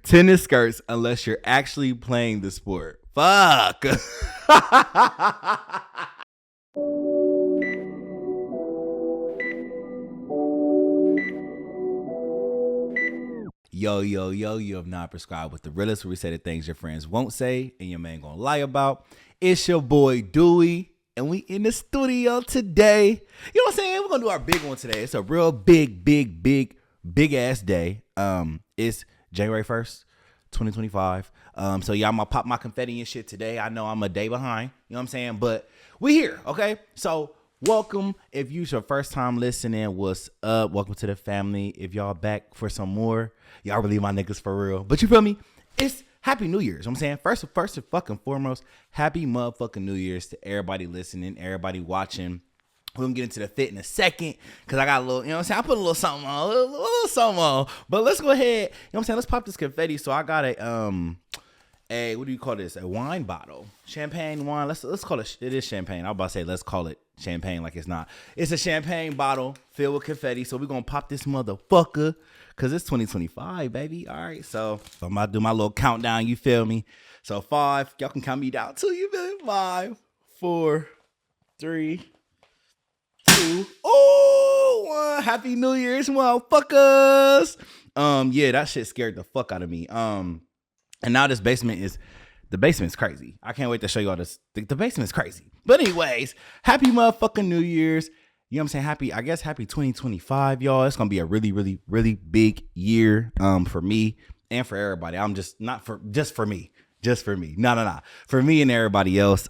Tennis skirts unless you're actually playing the sport. Fuck. Yo, yo, yo, you have not prescribed with the realest, where we say the things your friends won't say and your man gonna lie about. It's your boy Dewey, and we in the studio today. You know what I'm saying? We're gonna do our big one today. It's a real big ass day. It's January 1st, 2025. So yeah, I'm gonna pop my confetti and shit today. I know I'm a day behind, you know what I'm saying? But we here, okay? So welcome. If you're your first time listening, what's up? Welcome to the family. If y'all back for some more, y'all really my niggas for real. But you feel me? It's Happy New Year's. You know what I'm saying? First and fucking foremost, Happy motherfucking New Year's to everybody listening, everybody watching. We're gonna get into the fit in a second because I got a little, you know what I'm saying? I put a little something on, a little something on. But let's go ahead, you know what I'm saying? Let's pop this confetti. So I got a what do you call this? A wine bottle, champagne wine. Let's call it. It is champagne. I was about to say let's call it champagne like it's not. It's a champagne bottle filled with confetti. So we're gonna pop this motherfucker because it's 2025, baby. All right. So I'm about to do my little countdown. You feel me? So 5. Y'all can count me down too. You feel me? 5, 4, 3, 2. Oh, 1. Happy New Year's, motherfuckers. Yeah, that shit scared the fuck out of me. And now the basement's crazy. I can't wait to show you all this. The basement's crazy. But anyways, happy motherfucking New Year's. You know what I'm saying? Happy 2025, y'all. It's gonna be a really big year for me and for everybody. I'm just not for just for me. Just for me. No. For me and everybody else.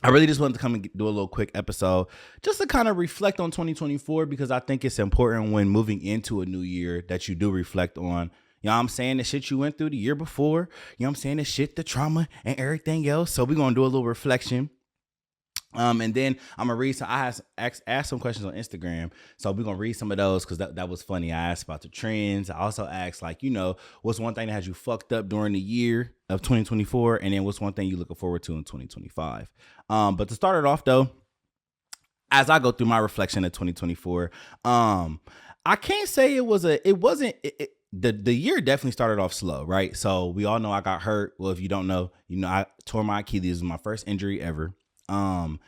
I really just wanted to come and do a little quick episode just to kind of reflect on 2024 because I think it's important when moving into a new year that you do reflect on, you know what I'm saying, the shit you went through the year before, you know what I'm saying, the shit, the trauma and everything else. So we're going to do a little reflection. And then I'm gonna read. So I asked some questions on Instagram. So we're gonna read some of those because that was funny. I asked about the trends. I also asked, like, you know, what's one thing that had you fucked up during the year of 2024, and then what's one thing you looking forward to in 2025. But to start it off though, as I go through my reflection of 2024, I can't say the year definitely started off slow, right? So we all know I got hurt. Well, if you don't know, you know, I tore my Achilles. It was my first injury ever. And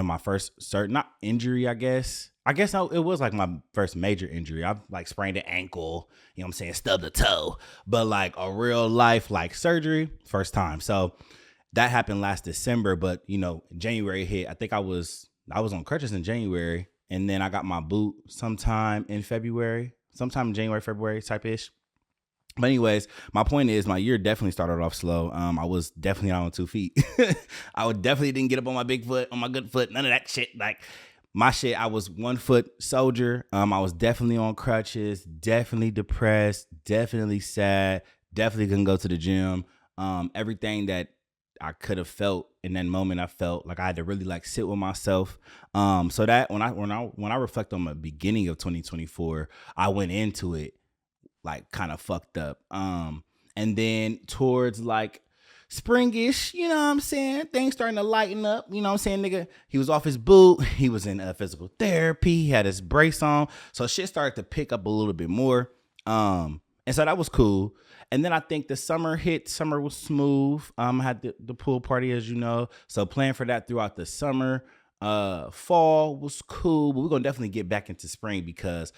my first not injury, I guess it was like my first major injury. I like sprained an ankle, you know what I'm saying, stubbed a toe, but like a real life like surgery, first time. So that happened last December, but you know, January hit. I think I was on crutches in January, and then I got my boot sometime in January, February type ish. But anyways, my point is my year definitely started off slow. I was definitely not on 2 feet. I definitely didn't get up on my big foot, on my good foot, none of that shit. Like my shit, I was 1 foot soldier. I was definitely on crutches, definitely depressed, definitely sad, definitely couldn't go to the gym. Everything that I could have felt in that moment, I felt like I had to really like sit with myself. So that when I reflect on the beginning of 2024, I went into it like kind of fucked up. And then towards like springish, you know what I'm saying, things starting to lighten up, you know what I'm saying, nigga, he was off his boot, he was in physical therapy, he had his brace on, so shit started to pick up a little bit more. And so that was cool. And then I think the summer was smooth. I had the pool party, as you know, so plan for that throughout the summer. Fall was cool, but we're gonna definitely get back into spring because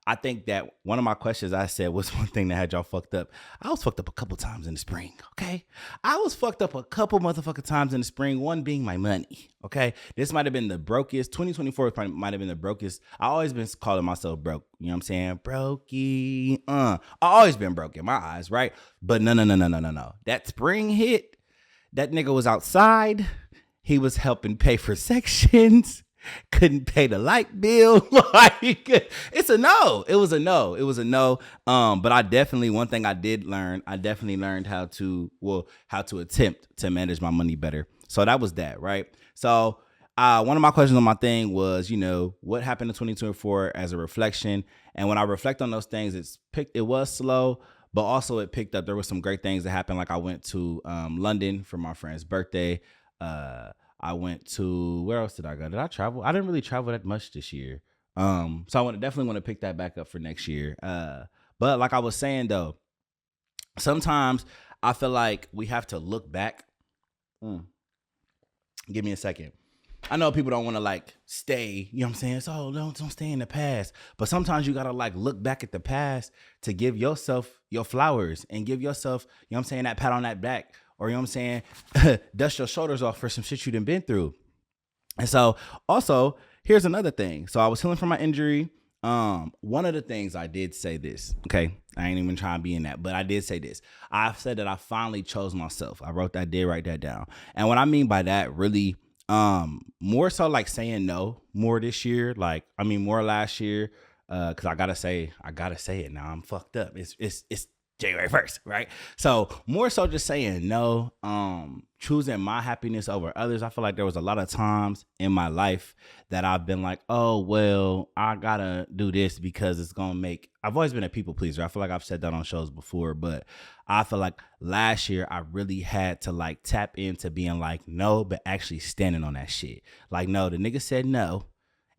I think that one of my questions I said, what's one thing that had y'all fucked up? I was fucked up a couple times in the spring, okay? I was fucked up a couple motherfucking times in the spring, one being my money, okay? This might have been the brokest. 2024 might have been the brokest. I always been calling myself broke, you know what I'm saying? Brokey. I always been broke in my eyes, right? But no. That spring hit, that nigga was outside. He was helping pay for sections. Couldn't pay the light bill. Like it's a no. It was a no. But I definitely, one thing I did learn, I definitely learned how to attempt to manage my money better. So that was that, right? So one of my questions on my thing was, you know, what happened in 2024 as a reflection. And when I reflect on those things, it was slow, but also it picked up. There were some great things that happened. Like I went to London for my friend's birthday. I went to, where else did I go? Did I travel? I didn't really travel that much this year. So I definitely want to pick that back up for next year. But like I was saying though, sometimes I feel like we have to look back. Give me a second. I know people don't want to like stay, you know what I'm saying? So don't stay in the past. But sometimes you gotta like look back at the past to give yourself your flowers and give yourself, you know what I'm saying, that pat on that back. Or you know what I'm saying, dust your shoulders off for some shit you done been through. And so also, here's another thing. So I was healing from my injury. One of the things I did say this, okay, I ain't even trying to be in that, but I did say this. I said that I finally chose myself. I did write that down. And what I mean by that really, more so like saying no more this year. Like, I mean, more last year, cause I gotta say it now. I'm fucked up. It's January 1st, right? So more so just saying no, choosing my happiness over others. I feel like there was a lot of times in my life that I've been like, oh, well, I gotta do this because it's gonna make, I've always been a people pleaser. I feel like I've said that on shows before, but I feel like last year I really had to like tap into being like, no, but actually standing on that shit. Like, no, the nigga said no.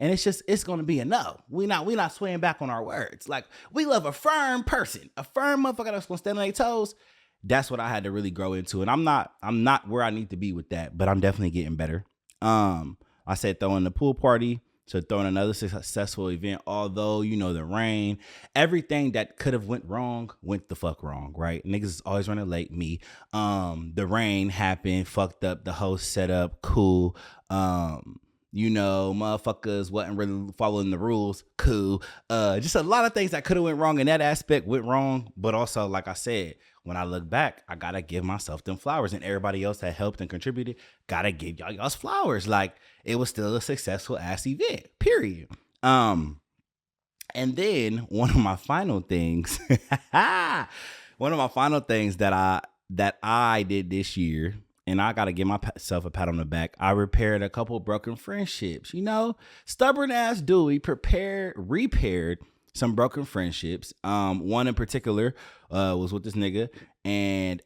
And it's going to be a no. We not swaying back on our words. Like, we love a firm person, a firm motherfucker that's going to stand on their toes. That's what I had to really grow into. And I'm not where I need to be with that, but I'm definitely getting better. I said throwing the pool party, so throwing another successful event, although, you know, the rain, everything that could have went wrong, went the fuck wrong, right? Niggas is always running late, me. The rain happened, fucked up the whole setup, cool. You know, motherfuckers wasn't really following the rules. Cool. Just a lot of things that could have went wrong in that aspect went wrong. But also, like I said, when I look back, I gotta give myself them flowers, and everybody else that helped and contributed, gotta give y'all's flowers. Like, it was still a successful ass event. Period. And then one of my final things, that I did this year. And I got to give myself a pat on the back. I repaired a couple broken friendships. You know, stubborn ass Dewey repaired some broken friendships. One in particular was with this nigga. And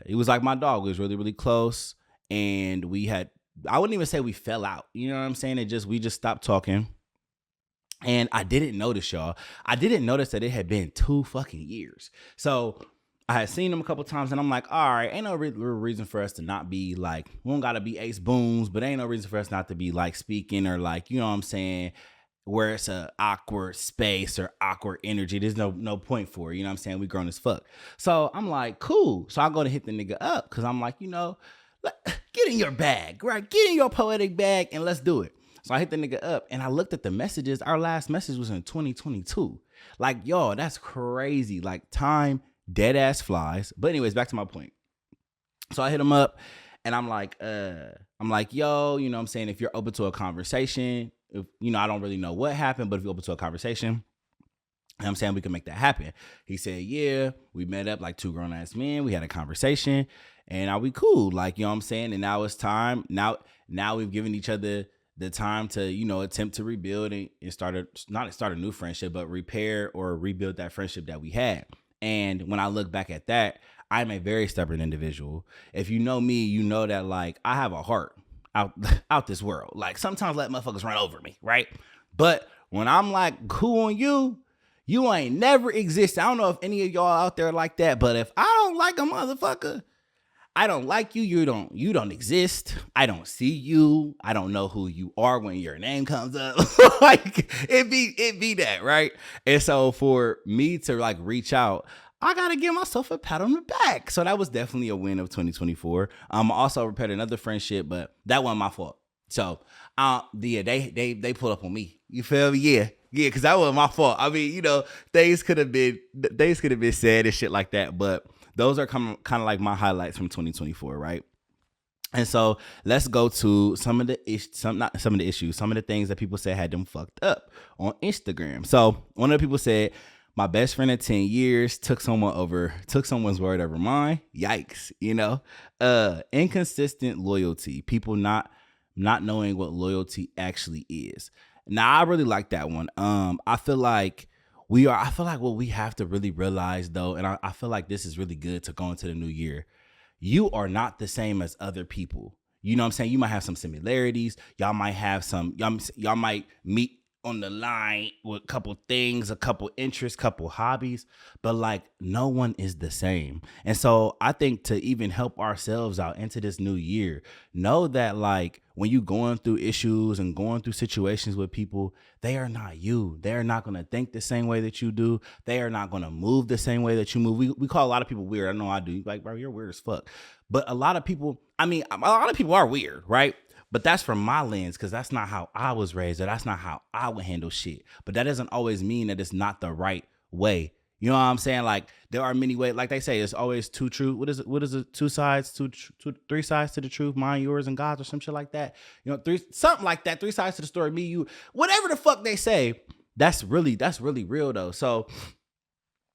he was like my dog. We was really, really close. And I wouldn't even say we fell out. You know what I'm saying? We just stopped talking. And I didn't notice, y'all. I didn't notice that it had been 2 fucking years. So I had seen him a couple times, and I'm like, all right, ain't no real reason for us to not be like, we don't gotta be ace booms, but ain't no reason for us not to be like speaking or like, you know what I'm saying, where it's a awkward space or awkward energy. There's no point for it, you know what I'm saying? We grown as fuck. So I'm like, cool. So I go to hit the nigga up because I'm like, you know, get in your bag, right? Get in your poetic bag and let's do it. So I hit the nigga up and I looked at the messages. Our last message was in 2022. Like, yo, that's crazy. Like, time dead ass flies. But anyways, back to my point. So I hit him up and I'm like, yo, you know what I'm saying? If you're open to a conversation, if, you know, I don't really know what happened, but if you're open to a conversation, you know what I'm saying, we can make that happen. He said, yeah, we met up like 2 grown ass men. We had a conversation and now we cool. Like, you know what I'm saying? And now it's time. Now we've given each other the time to, you know, attempt to rebuild and not start a new friendship, but repair or rebuild that friendship that we had. And when I look back at that, I'm a very stubborn individual. If you know me, you know that like I have a heart out this world. Like sometimes let motherfuckers run over me, right? But when I'm like cool on you, you ain't never exist. I don't know if any of y'all out there like that, but if I don't like a motherfucker, I don't like you. You don't exist. I don't see you. I don't know who you are when your name comes up. Like it be that, right? And so for me to like reach out, I gotta give myself a pat on the back. So that was definitely a win of 2024. I also repaired another friendship, but that wasn't my fault. So they pulled up on me. You feel me? Yeah, because that wasn't my fault. I mean, you know, things could have been said and shit like that, but those are kind of like my highlights from 2024, right? And so let's go to some of the things that people said had them fucked up on Instagram. So one of the people said, my best friend of 10 years took someone's word over mine. Yikes, you know? Inconsistent loyalty. People not knowing what loyalty actually is. Now, I really like that one. I feel like what we have to really realize though, and I feel like this is really good to go into the new year. You are not the same as other people. You know what I'm saying? You might have some similarities. Y'all might have y'all might meet on the line with a couple things, a couple interests, couple hobbies, but like no one is the same. And so I think to even help ourselves out into this new year, know that like when you going through issues and going through situations with people, they are not you. They're not going to think the same way that you do. They are not going to move the same way that you move. We call a lot of people weird. I know I do. Like, bro, you're weird as fuck. But a lot of people, I mean, a lot of people are weird, right? But that's from my lens, because that's not how I was raised, or that's not how I would handle shit. But that doesn't always mean that it's not the right way. You know what I'm saying? Like there are many ways, like they say, it's always two truth. What is it? Three sides to the truth, mine, yours, and God's, or some shit like that. You know, something like that. Three sides to the story, me, you, whatever the fuck they say. That's really real though. So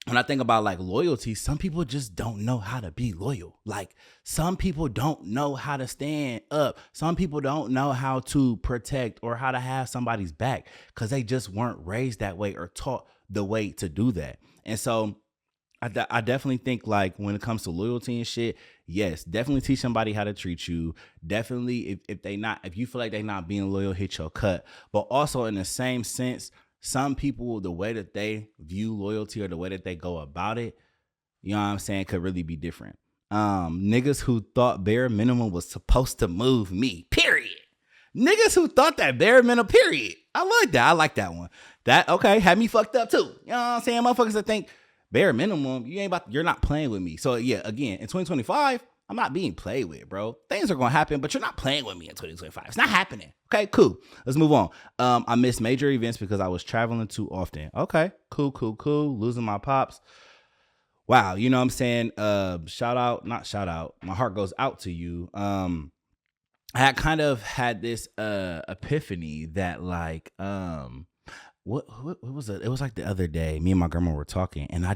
when I think about like loyalty, some people just don't know how to be loyal. Like some people don't know how to stand up. Some people don't know how to protect or how to have somebody's back because they just weren't raised that way or taught the way to do that. And so I definitely think like when it comes to loyalty and shit, yes, definitely teach somebody how to treat you. Definitely if you feel like they're not being loyal, hit your cut. But also in the same sense, some people, the way that they view loyalty or the way that they go about it, you know what I'm saying, could really be different. Niggas who thought bare minimum was supposed to move me, period. Niggas who thought that bare minimum, period. I like that. I like that one. That, okay, had me fucked up too. You know what I'm saying? Motherfuckers that think bare minimum, you're not playing with me. So yeah, again, in 2025, I'm not being played with, bro. Things are going to happen, but you're not playing with me in 2025. It's not happening. Okay, cool. Let's move on. I missed major events because I was traveling too often. Okay, cool. Losing my pops. Wow, you know what I'm saying? Not shout out. My heart goes out to you. I had kind of had this epiphany that like what was it? It was like the other day, me and my grandma were talking, and I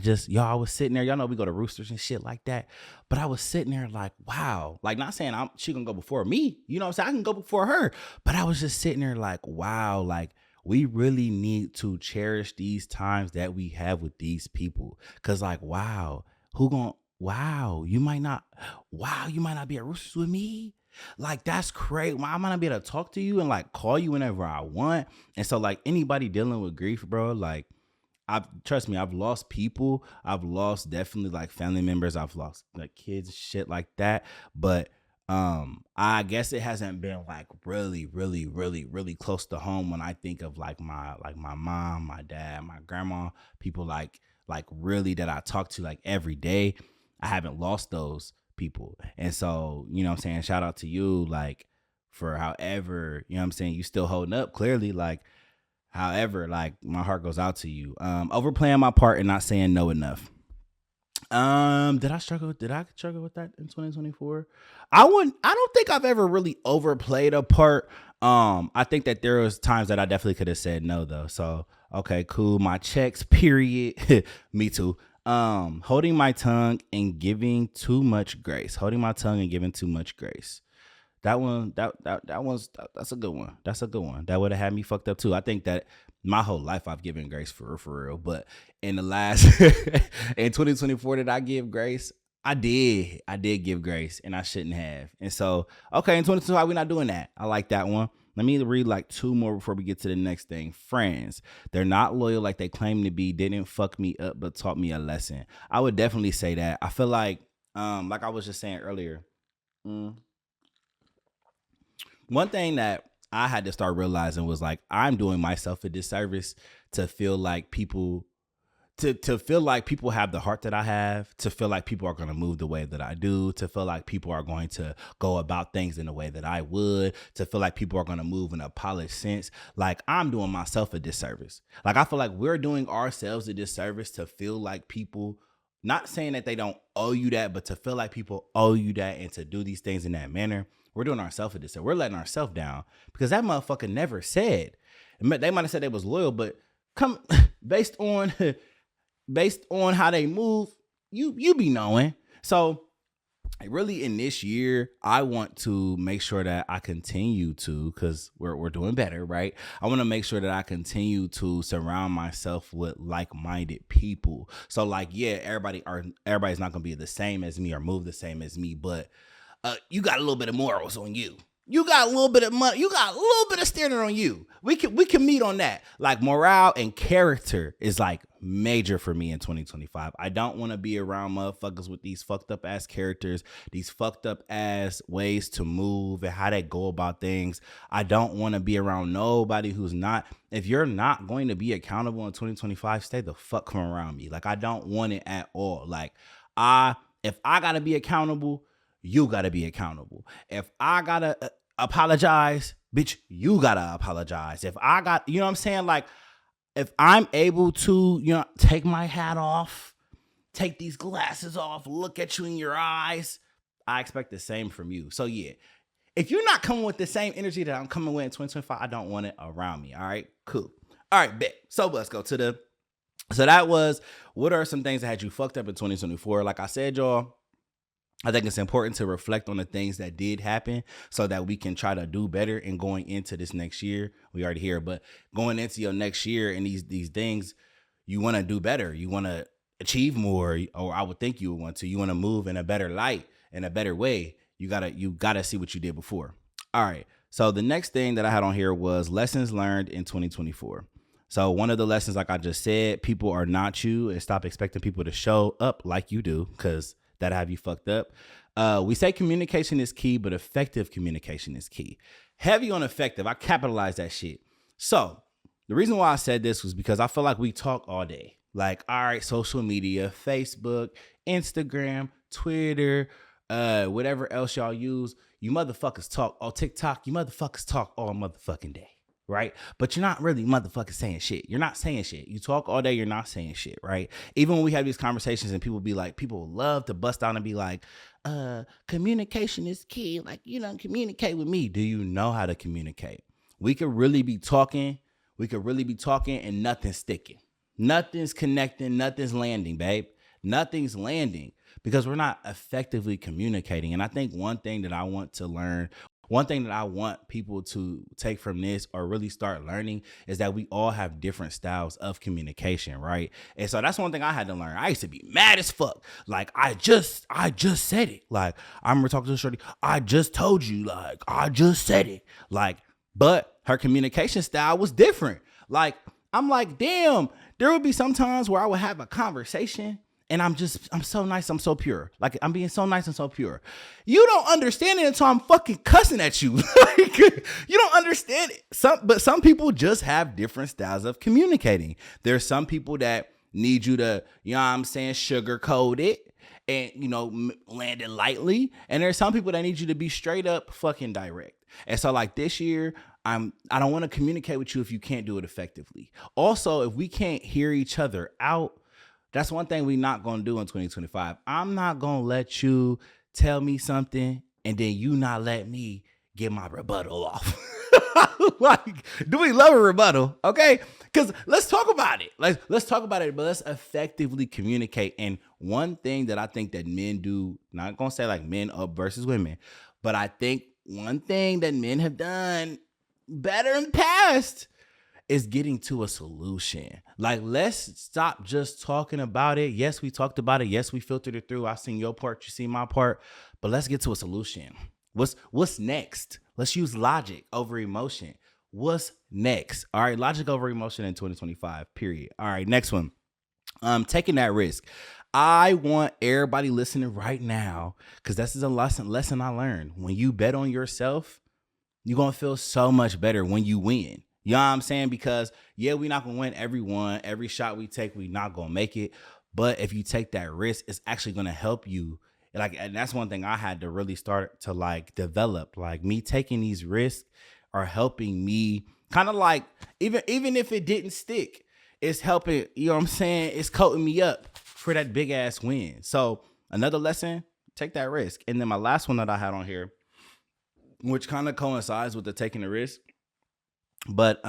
was sitting there. Y'all know we go to Roosters and shit like that, but I was sitting there like, wow, like not saying she gonna go before me, you know what I'm saying? I can go before her, but I was just sitting there like, wow, like we really need to cherish these times that we have with these people, cause like, wow, you might not be at Roosters with me. Like that's crazy. I might not be able to talk to you and like call you whenever I want. And so like anybody dealing with grief, bro, like trust me, I've lost people. I've lost definitely like family members. I've lost like kids, shit like that. But I guess it hasn't been like really close to home when I think of like my mom, my dad, my grandma, people like really that I talk to like every day. I haven't lost those people. And so, you know what I'm saying, shout out to you, like, for however, you know what I'm saying, you still holding up clearly, like, however, like, my heart goes out to you. Overplaying my part and not saying no enough. Did I struggle with that in 2024? I don't think I've ever really overplayed a part. I think that there was times that I definitely could have said no though. So, okay, cool. My checks, period. Me too. Holding my tongue and giving too much grace. That's a good one. That would have had me fucked up too. I think that my whole life I've given grace for real. But in the last in 2024, did I give grace? I did give grace, and I shouldn't have. And so, okay, in 2025, we're not doing that. I like that one. Let me read like two more before we get to the next thing. Friends, they're not loyal like they claim to be. Didn't fuck me up, but taught me a lesson. I would definitely say that. I feel like I was just saying earlier, one thing that I had to start realizing was like I'm doing myself a disservice to feel like people to feel like people have the heart that I have, to feel like people are going to move the way that I do, to feel like people are going to go about things in the way that I would, to feel like people are going to move in a polished sense. Like I'm doing myself a disservice. Like I feel like we're doing ourselves a disservice to feel like people, not saying that they don't owe you that, but to feel like people owe you that and to do these things in that manner. We're doing ourselves a disservice. We're letting ourselves down because that motherfucker never said. They might have said they was loyal, but based on how they move, you be knowing. So really in this year, I want to make sure that I continue to, because we're doing better, right? I want to make sure that I continue to surround myself with like-minded people. So like, yeah, everybody's not gonna be the same as me or move the same as me, but you got a little bit of morals on you. You got a little bit of money. You got a little bit of standing on you. We can meet on that. Like morale and character is like major for me in 2025. I don't want to be around motherfuckers with these fucked up ass characters, these fucked up ass ways to move and how they go about things. I don't want to be around nobody who's not. If you're not going to be accountable in 2025, stay the fuck from around me. Like I don't want it at all. Like if I gotta be accountable, you gotta be accountable. If I gotta apologize, bitch, you gotta apologize. If I got, you know what I'm saying? Like, if I'm able to, take my hat off, take these glasses off, look at you in your eyes, I expect the same from you. So yeah, if you're not coming with the same energy that I'm coming with in 2025, I don't want it around me. All right, cool. All right, bet. So let's go to so that was, what are some things that had you fucked up in 2024? Like I said, y'all, I think it's important to reflect on the things that did happen so that we can try to do better in going into this next year. We already here, but going into your next year and these things, you want to do better. You want to achieve more, or I would think you would want to. You want to move in a better light, in a better way. You gotta see what you did before. All right. So the next thing that I had on here was lessons learned in 2024. So one of the lessons, like I just said, people are not you, and stop expecting people to show up like you do, because that'll have you fucked up. We say communication is key, but effective communication is key. Heavy on effective. I capitalize that shit. So the reason why I said this was because I feel like we talk all day. Like, all right, social media, Facebook, Instagram, Twitter, whatever else y'all use. You motherfuckers talk on TikTok. You motherfuckers talk all motherfucking day. Right? But you're not really motherfucking saying shit. You're not saying shit. You talk all day, you're not saying shit, right? Even when we have these conversations and people be like, people love to bust down and be like, communication is key. Like, communicate with me. Do you know how to communicate? We could really be talking. And nothing's sticking. Nothing's connecting. Nothing's landing, babe. Nothing's landing because we're not effectively communicating. And I think one thing that I want to learn, one thing that I want people to take from this or really start learning is that we all have different styles of communication, right? And so that's one thing I had to learn. I used to be mad as fuck. Like, I just said it. Like, I remember talking to a shorty, I just told you, like, I just said it. Like, but her communication style was different. Like, I'm like, damn, there would be some times where I would have a conversation and I'm so nice, I'm so pure. Like, I'm being so nice and so pure. You don't understand it until I'm fucking cussing at you. Like, you don't understand it. But some people just have different styles of communicating. There's some people that need you to, sugarcoat it and, land it lightly. And there's some people that need you to be straight up fucking direct. And so like this year, I don't want to communicate with you if you can't do it effectively. Also, if we can't hear each other out, that's one thing we're not going to do in 2025. I'm not going to let you tell me something and then you not let me get my rebuttal off. Like, do we love a rebuttal? Okay. Because let's talk about it. Let's talk about it, but let's effectively communicate. And one thing that I think that men do, not going to say like men up versus women, but I think one thing that men have done better in the past is getting to a solution. Like, let's stop just talking about it. Yes, we talked about it. Yes, we filtered it through. I seen your part, you see my part, but let's get to a solution. What's next? Let's use logic over emotion. What's next? All right, logic over emotion in 2025, period. All right, next one. Taking that risk. I want everybody listening right now, because this is a lesson I learned. When you bet on yourself, you're going to feel so much better when you win. You know what I'm saying? Because, yeah, we're not going to win every shot we take, we're not going to make it. But if you take that risk, it's actually going to help you. Like, and that's one thing I had to really start to like develop. Like, me taking these risks are helping me kind of like, even if it didn't stick, it's helping, you know what I'm saying? It's coating me up for that big ass win. So another lesson, take that risk. And then my last one that I had on here, which kind of coincides with the taking the risk, but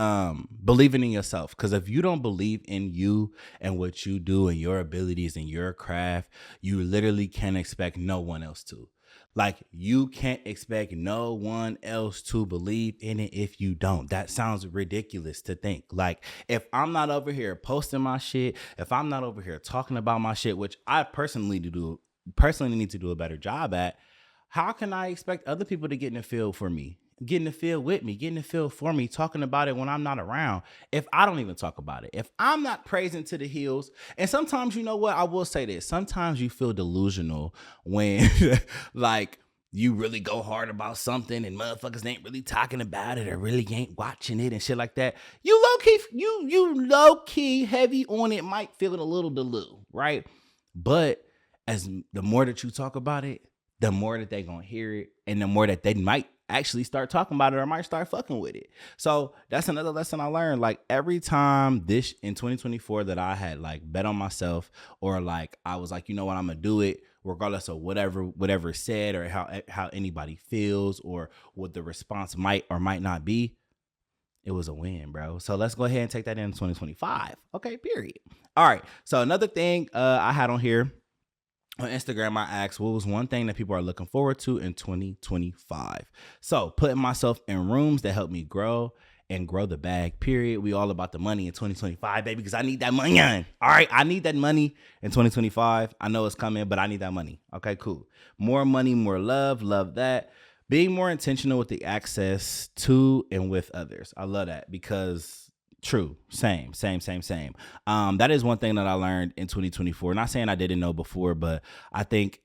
believing in yourself. Because if you don't believe in you and what you do and your abilities and your craft, you literally can't expect no one else to. Like, you can't expect no one else to believe in it if you don't. That sounds ridiculous to think. Like, if I'm not over here posting my shit, if I'm not over here talking about my shit, which I personally need to do a better job at, how can I expect other people to get in the field for me getting the feel with me, getting the feel for me, talking about it when I'm not around. If I don't even talk about it, if I'm not praising to the hills, and sometimes, you know what, I will say this, sometimes you feel delusional when like you really go hard about something and motherfuckers ain't really talking about it or really ain't watching it and shit like that. You low key heavy on it might feel it a little delu, right? But as the more that you talk about it, the more that they gonna hear it, and the more that they might actually start talking about it or might start fucking with it. So that's another lesson I learned. Like every time this in 2024 that I had like bet on myself, or like I was like, you know what, I'm gonna do it regardless of whatever is said or how anybody feels or what the response might or might not be. It was a win, bro. So let's go ahead and take that in 2025. Okay, period. All right. So another thing I had on here on Instagram, I asked what was one thing that people are looking forward to in 2025. So putting myself in rooms that help me grow and grow the bag, period. We all about the money in 2025, baby, because I need that money on. All right, I need that money in 2025. I know it's coming, but I need that money. Okay, cool. More money, more love. Love that. Being more intentional with the access to and with others. I love that because true. Same. That is one thing that I learned in 2024. Not saying I didn't know before, but I think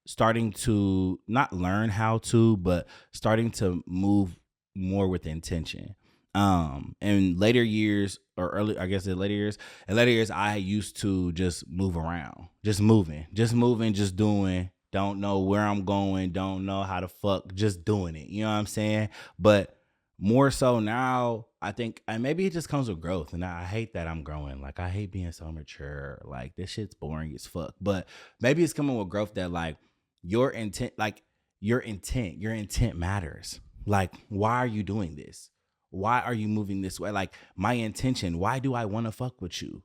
starting to not learn how to, but starting to move more with intention. In later years or early, I guess in later years, I used to just move around, just moving, just doing. Don't know where I'm going. Don't know how to fuck. Just doing it. You know what I'm saying? But more so now, I think, and maybe it just comes with growth. And I hate that I'm growing. Like, I hate being so mature. Like, this shit's boring as fuck. But maybe it's coming with growth that, like, your intent matters. Like, why are you doing this? Why are you moving this way? Like, my intention, why do I want to fuck with you?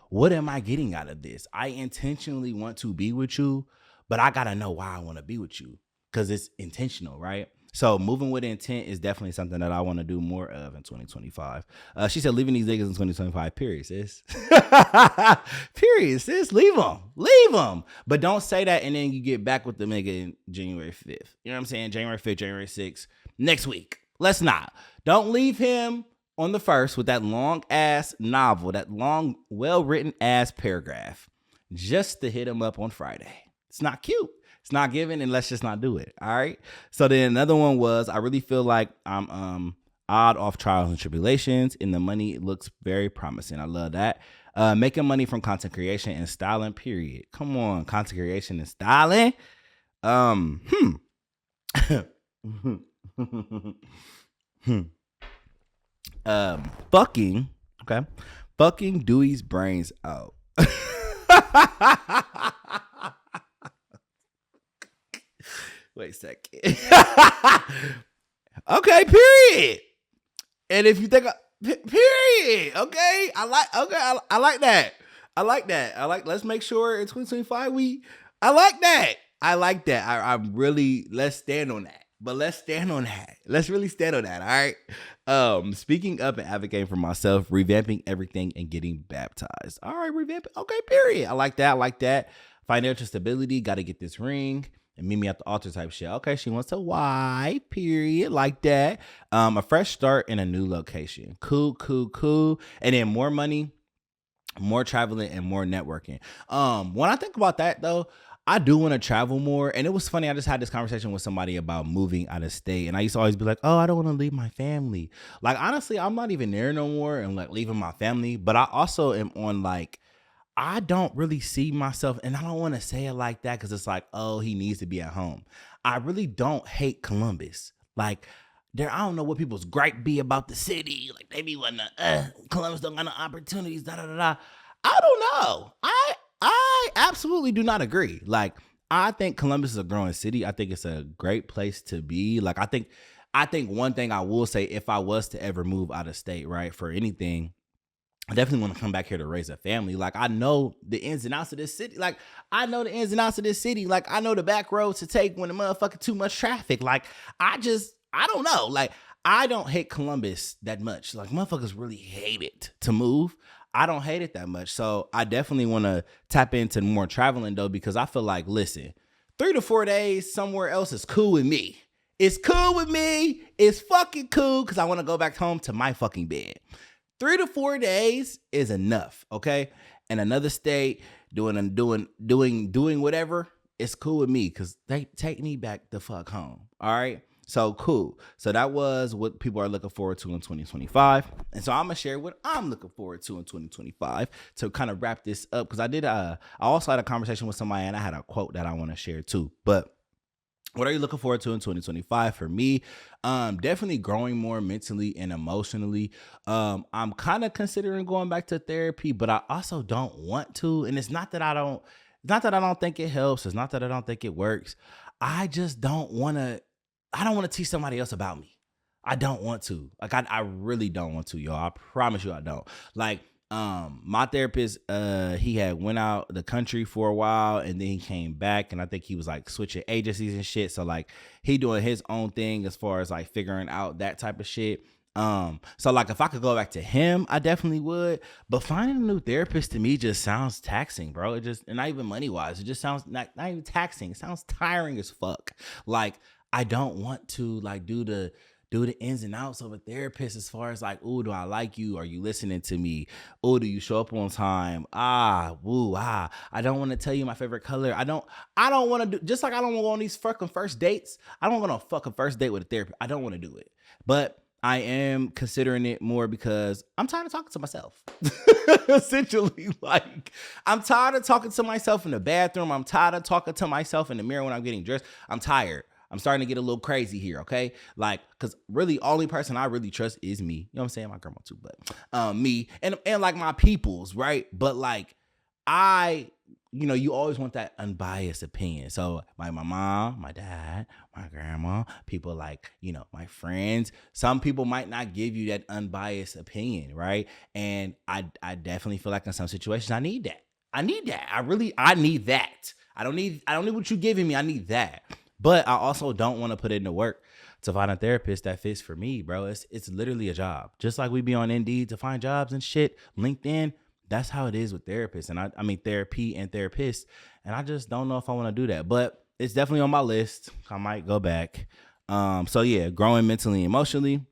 What am I getting out of this? I intentionally want to be with you, but I got to know why I want to be with you because it's intentional, right? So moving with intent is definitely something that I want to do more of in 2025. She said, leaving these niggas in 2025, period, sis. Period, sis. Leave them. But don't say that and then you get back with the nigga in January 5th. You know what I'm saying? January 5th, January 6th, next week. Let's not. Don't leave him on the 1st with that long ass novel, that long, well-written ass paragraph, just to hit him up on Friday. It's not cute. It's not given, and let's just not do it. All right. So then another one was, I really feel like I'm odd off trials and tribulations, and the money looks very promising. I love that. Making money from content creation and styling, period. Come on, content creation and styling. Fucking, okay. Fucking Dewey's brains out. Wait a second. Okay, period. And if you think, period. Okay, I like that. Let's make sure in 2025 I like that. I'm really, let's stand on that. But let's stand on that. Let's really stand on that. All right. Speaking up and advocating for myself, revamping everything and getting baptized. All right, revamping. Okay, period. I like that. Financial stability. Got to get this ring and meet me at the altar type shit. Okay, she wants a why, period. Like that. A fresh start in a new location. Cool. And then more money, more traveling, and more networking. When I think about that though, I do want to travel more. And it was funny. I just had this conversation with somebody about moving out of state. And I used to always be like, oh, I don't want to leave my family. Like, honestly, I'm not even there no more and like leaving my family. But I also am on like, I don't really see myself, and I don't want to say it like that because it's like, oh, he needs to be at home. I really don't hate Columbus. Like, I don't know what people's gripe be about the city. Like, they be wanting to, Columbus don't got no opportunities, da-da-da-da. I don't know. I absolutely do not agree. Like, I think Columbus is a growing city. I think it's a great place to be. Like, I think one thing I will say, if I was to ever move out of state, right, for anything, I definitely want to come back here to raise a family. Like, I know the ins and outs of this city. Like, I know the back roads to take when the motherfucking too much traffic. Like, I don't know. Like, I don't hate Columbus that much. Like, motherfuckers really hate it to move. I don't hate it that much. So I definitely want to tap into more traveling though, because I feel like, listen, 3 to 4 days somewhere else is cool with me. It's cool with me. It's fucking cool because I want to go back home to my fucking bed. 3 to 4 days is enough, okay? In another state, doing whatever, it's cool with me because they take me back the fuck home. All right. So cool. So that was what people are looking forward to in 2025. And so I'm gonna share what I'm looking forward to in 2025 to kind of wrap this up. Cause I also had a conversation with somebody and I had a quote that I want to share too. But what are you looking forward to in 2025? For me, definitely growing more mentally and emotionally. I'm kind of considering going back to therapy, but I also don't want to. And it's not that I don't think it helps. It's not that I don't think it works. I just don't want to. I don't want to teach somebody else about me. I don't want to. Like, I really don't want to, y'all. I promise you I don't. Like, my therapist, he had went out the country for a while and then he came back and I think he was like switching agencies and shit. So like he doing his own thing as far as like figuring out that type of shit. So like if I could go back to him, I definitely would. But finding a new therapist to me just sounds taxing, bro. It just, and not even money wise, it just sounds not even taxing. It sounds tiring as fuck. Like I don't want to like do the ins and outs of a therapist as far as like, oh, do I like you? Are you listening to me? Oh, do you show up on time? I don't want to tell you my favorite color. I don't want to do, just like I don't want to go on these fucking first dates. I don't want to fucking first date with a therapist. I don't want to do it. But I am considering it more because I'm tired of talking to myself. Essentially, like I'm tired of talking to myself in the bathroom. I'm tired of talking to myself in the mirror when I'm getting dressed. I'm tired. I'm starting to get a little crazy here, okay? Like, because really, only person I really trust is me. You know what I'm saying? My grandma too, but me and like my peoples, right? But like, you always want that unbiased opinion. So like my mom, my dad, my grandma, people like, my friends, some people might not give you that unbiased opinion, right? And I definitely feel like in some situations, I need that. I need that. I don't need what you're giving me. I need that. But I also don't want to put in the work to find a therapist that fits for me, bro. It's literally a job. Just like we be on Indeed to find jobs and shit, LinkedIn, that's how it is with therapists. And I mean therapy and therapists. And I just don't know if I want to do that. But it's definitely on my list. I might go back. So yeah, growing mentally and emotionally.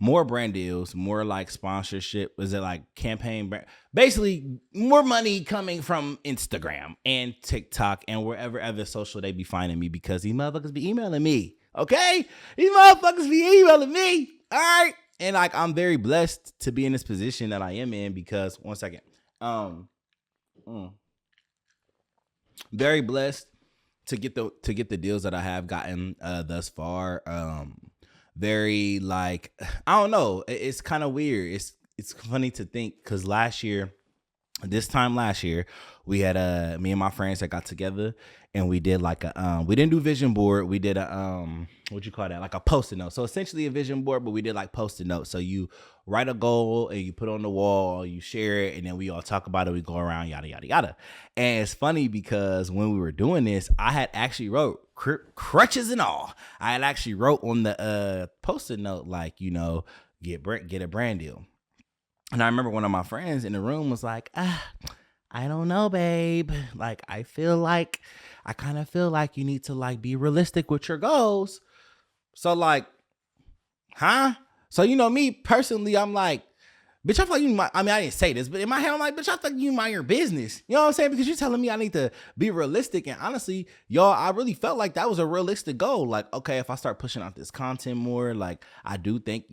More brand deals, more like sponsorship. Is it like campaign brand? Basically, more money coming from Instagram and TikTok and wherever other social they be finding me because these motherfuckers be emailing me. Okay? These motherfuckers be emailing me. All right? And like I'm very blessed to be in this position that I am in because one second. Very blessed to get the deals that I have gotten thus far. Very like, I don't know. It's kind of weird. It's funny to think because this time last year, we had me and my friends that got together and we did like we didn't do vision board. We did what you call that? Like a Post-it note. So essentially a vision board, but we did like Post-it notes. So you write a goal and you put it on the wall, you share it, and then we all talk about it. We go around, yada, yada, yada. And it's funny because when we were doing this, I had actually wrote crutches and all. I had actually wrote on the Post-it note, like, get a brand deal. And I remember one of my friends in the room was like, I don't know, babe. Like, I kind of feel like you need to like be realistic with your goals. So like, huh? So, me personally, I'm like, bitch, I feel like you might, I didn't say this, but in my head, I'm like, bitch, I feel like you mind your business. You know what I'm saying? Because you're telling me I need to be realistic. And honestly, y'all, I really felt like that was a realistic goal. Like, okay, if I start pushing out this content more, like I do think,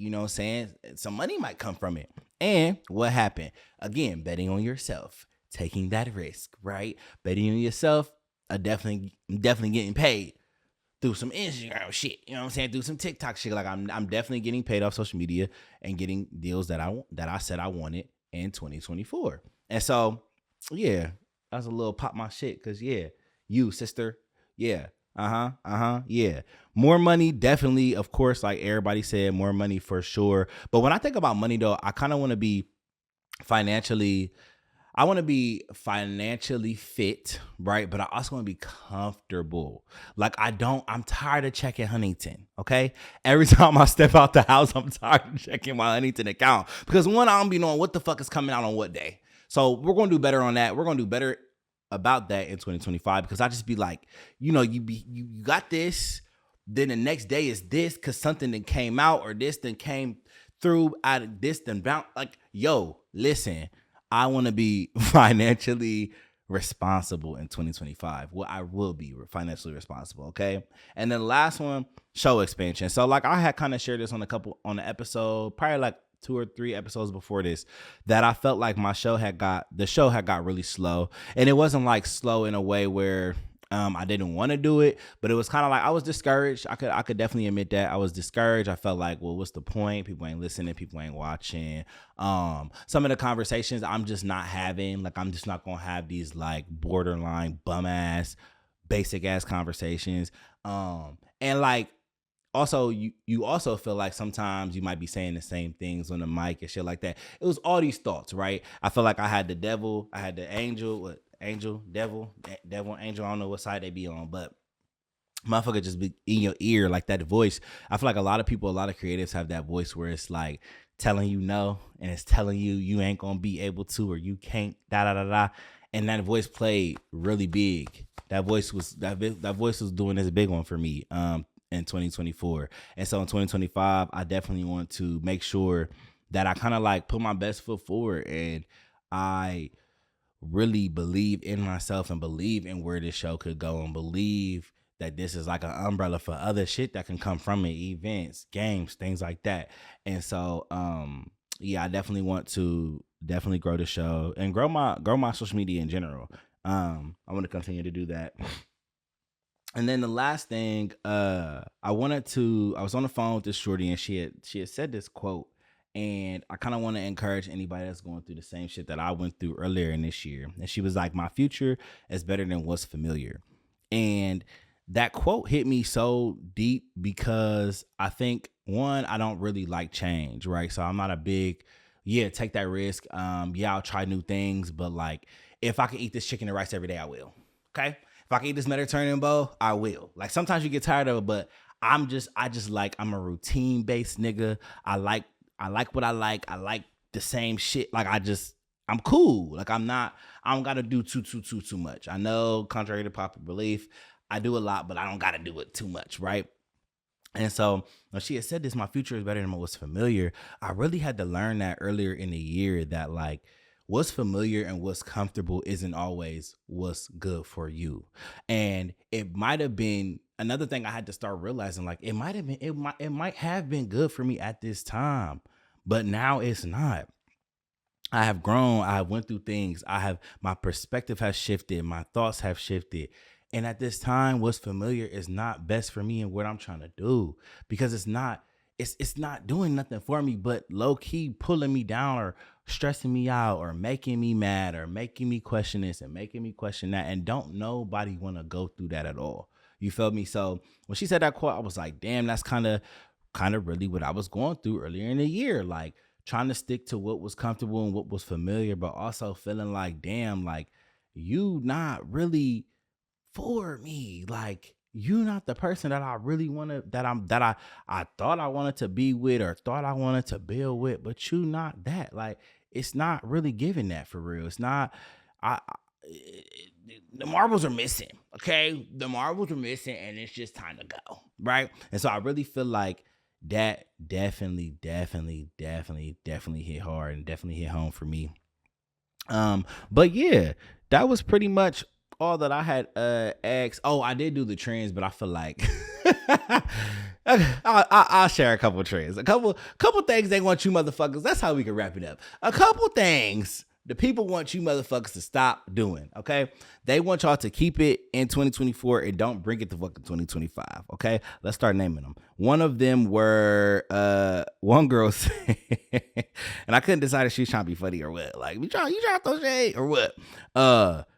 some money might come from it. And what happened? Again, betting on yourself, taking that risk, right? Betting on yourself, definitely getting paid through some Instagram shit, you know what I'm saying? Through some TikTok shit. Like I'm definitely getting paid off social media and getting deals that I said I wanted in 2024. And so, yeah, that's a little pop my shit. Cause yeah, you sister. Yeah. Yeah. More money, definitely. Of course, like everybody said, more money for sure. But when I think about money though, I kind of want to be financially fit, right? But I also want to be comfortable. Like I'm tired of checking Huntington, okay? Every time I step out the house, I'm tired of checking my Huntington account. Because one, I don't be knowing what the fuck is coming out on what day. So we're going to do better on that. We're going to do better about that in 2025 because I just be like, you got this. then the next day is this because something that came out or this then came through out of this then bounce. Like, yo, listen, I want to be financially responsible in 2025. Well, I will be financially responsible. Okay. And then the last one, show expansion. So like I had kind of shared this on the episode, probably like 2 or 3 episodes before this, that I felt like the show had got really slow. And it wasn't like slow in a way where I didn't want to do it, but it was kind of like I was discouraged. I could definitely admit that I was discouraged. I felt like, well, what's the point? People ain't listening. People ain't watching. Some of the conversations I'm just not having. Like, I'm just not gonna have these like borderline bum ass, basic ass conversations. And like, also you also feel like sometimes you might be saying the same things on the mic and shit like that. It was all these thoughts, right? I feel like I had the devil, I had the angel, devil, angel. I don't know what side they be on, but motherfucker just be in your ear, like that voice. I feel like a lot of creatives have that voice where it's like telling you no, and it's telling you ain't gonna be able to, or you can't, da da da da. And that voice played really big. That voice was doing this big one for me in 2024. And so in 2025, I definitely want to make sure that I kind of like put my best foot forward, and I really believe in myself and believe in where this show could go, and believe that this is like an umbrella for other shit that can come from it, events, games, things like that. And so I definitely want to grow the show and grow my social media in general. I want to continue to do that. And then the last thing, I was on the phone with this shorty, and she had said this quote, and I kind of want to encourage anybody that's going through the same shit that I went through earlier in this year. And she was like, my future is better than what's familiar. And that quote hit me so deep because I think, one, I don't really like change, right? So I'm not a big, take that risk. I'll try new things, but like, if I can eat this chicken and rice every day, I will. Okay. If I can eat this Mediterranean bowl, I will. Like, sometimes you get tired of it, but I'm a routine based nigga. I like what I like. I like the same shit. Like, I'm cool. Like, I don't got to do too much. I know, contrary to popular belief, I do a lot, but I don't got to do it too much, right? And so when she had said this, my future is better than what's familiar, I really had to learn that earlier in the year, that like, what's familiar and what's comfortable isn't always what's good for you. And it might have been another thing I had to start realizing, like, it might have been good for me at this time, but now it's not. I have grown. I went through things. My perspective has shifted. My thoughts have shifted. And at this time, what's familiar is not best for me and what I'm trying to do, because it's not doing nothing for me, but low key pulling me down or stressing me out or making me mad or making me question this and making me question that. And don't nobody want to go through that at all. You feel me? So when she said that quote, I was like, damn, that's kind of really what I was going through earlier in the year. Like, trying to stick to what was comfortable and what was familiar, but also feeling like, damn, like, you not really for me. Like, you not the person that I really wanted, that I thought I wanted to be with or thought I wanted to build with, but you not that. Like, it's not really giving that for real. It's not, the marbles are missing. Okay. The marbles are missing, and it's just time to go. Right. And so I really feel like that definitely hit hard and definitely hit home for me. But yeah, that was pretty much all that I had asked. Oh, I did do the trends, but I feel like I'll share a couple trends, a couple things they want you motherfuckers. That's how we can wrap it up. A couple things the people want you motherfuckers to stop doing. Okay, they want y'all to keep it in 2024 and don't bring it to fucking 2025. Okay, let's start naming them. One of them were one girl said, and I couldn't decide if she was trying to be funny or what. Like, you trying to throw shade or what?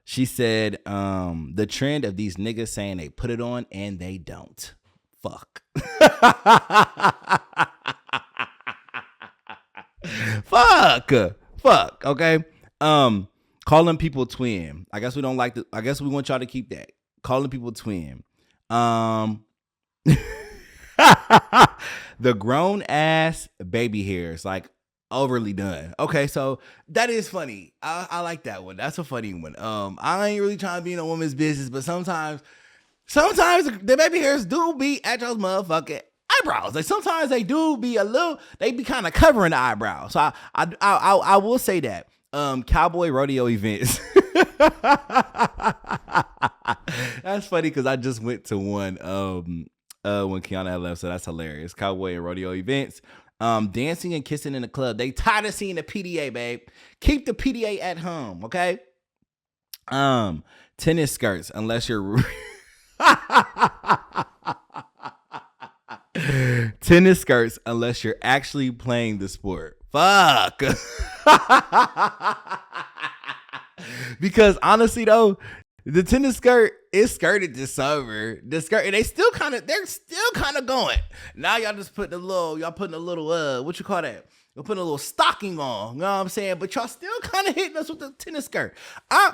She said, the trend of these niggas saying they put it on and they don't. Fuck. Fuck. Okay. Calling people twin. I guess we want y'all to keep that. Calling people twin. The grown ass baby hairs, like, overly done. Okay, so that is funny. I like that one. That's a funny one. I ain't really trying to be in a woman's business, but sometimes Sometimes the baby hairs do be at your motherfucking eyebrows. Like sometimes they do be they be kind of covering the eyebrows. So I will say that. Cowboy rodeo events. That's funny because I just went to one when Kiana had left, so that's hilarious. Cowboy and rodeo events. Dancing and kissing in the club. They tired of seeing the PDA, babe. Keep the PDA at home, okay? Tennis skirts, unless you're tennis skirts, unless you're actually playing the sport. Fuck. Because honestly though, the tennis skirt is skirted this summer. The skirt, and they're still kind of going. Now y'all just putting a little, what you call that? You're putting a little stocking on, you know what I'm saying? But y'all still kind of hitting us with the tennis skirt. I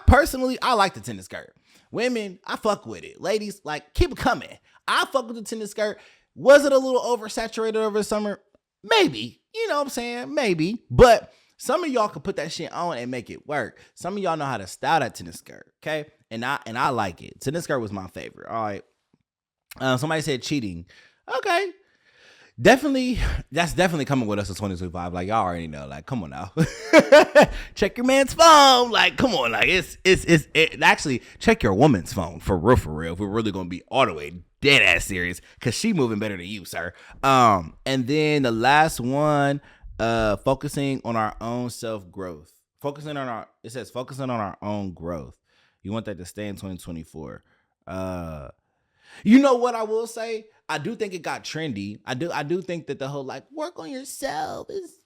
like the tennis skirt. Women, I fuck with it. Ladies, like, keep it coming. I fuck with the tennis skirt. Was it a little oversaturated over the summer? Maybe. You know what I'm saying? Maybe. But some of y'all could put that shit on and make it work. Some of y'all know how to style that tennis skirt, okay? And I like it. Tennis skirt was my favorite. All right. Somebody said cheating. Okay. That's definitely coming with us in 2025. Like, y'all already know. Like, come on now. Check your man's phone. Like, come on. Like, it actually check your woman's phone for real. If we're really gonna be all the way dead ass serious, because she moving better than you, sir. And then the last one, focusing on our own self-growth. Focusing on our own growth. You want that to stay in 2024. You know what I will say? I do think it got trendy. I do think that the whole like work on yourself is,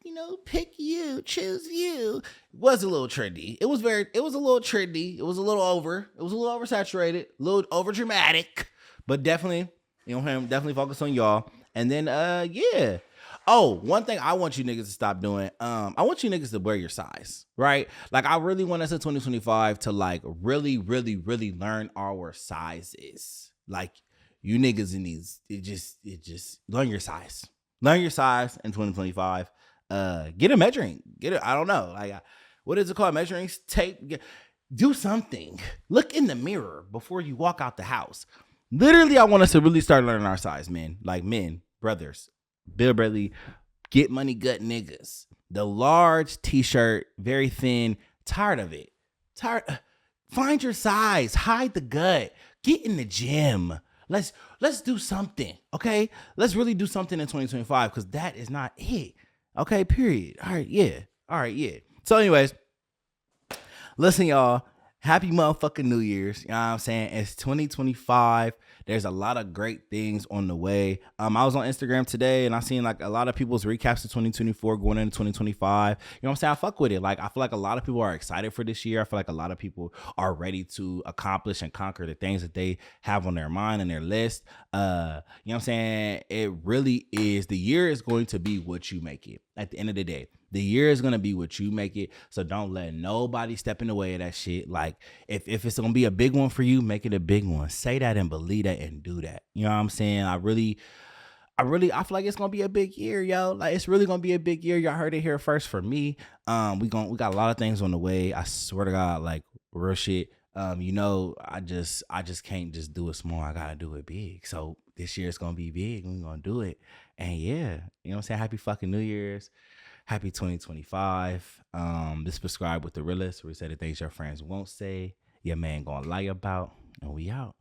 pick you, choose you was a little trendy. It was a little trendy. It was a little oversaturated, a little over dramatic, but definitely, definitely focus on y'all. And then, yeah. Oh, one thing I want you niggas to stop doing. I want you niggas to wear your size, right? Like, I really want us in 2025 to like really, really, really learn our sizes. Like, you niggas in these, it just learn your size. Learn your size in 2025. Get a measuring. I don't know. Like, what is it called? Measuring tape. Do something. Look in the mirror before you walk out the house. Literally, I want us to really start learning our size, men. Like, men, brothers. Bill Bradley, get money gut niggas. The large t-shirt, very thin. Tired of it. Find your size. Hide the gut. Get in the gym. Let's do something, okay? Let's really do something in 2025 because that is not it, okay? Period. All right, yeah. So anyways, listen, y'all. Happy motherfucking New Year's. You know what I'm saying? It's 2025. There's a lot of great things on the way. I was on Instagram today and I seen like a lot of people's recaps of 2024 going into 2025. You know what I'm saying? I fuck with it. Like, I feel like a lot of people are excited for this year. I feel like a lot of people are ready to accomplish and conquer the things that they have on their mind and their list. You know what I'm saying? It really is. The year is going to be what you make it at the end of the day. The year is going to be what you make it. So don't let nobody step in the way of that shit. Like, if it's going to be a big one for you, make it a big one. Say that and believe that and do that. You know what I'm saying? I feel like it's going to be a big year, yo. Like, it's really going to be a big year. Y'all heard it here first for me. We got a lot of things on the way. I swear to God, like, real shit. I just can't just do it small. I got to do it big. So this year it's going to be big and we're going to do it. And yeah, you know what I'm saying? Happy fucking New Year's. Happy 2025. This prescribe with the realness. We say the things your friends won't say, your man gonna lie about, and we out.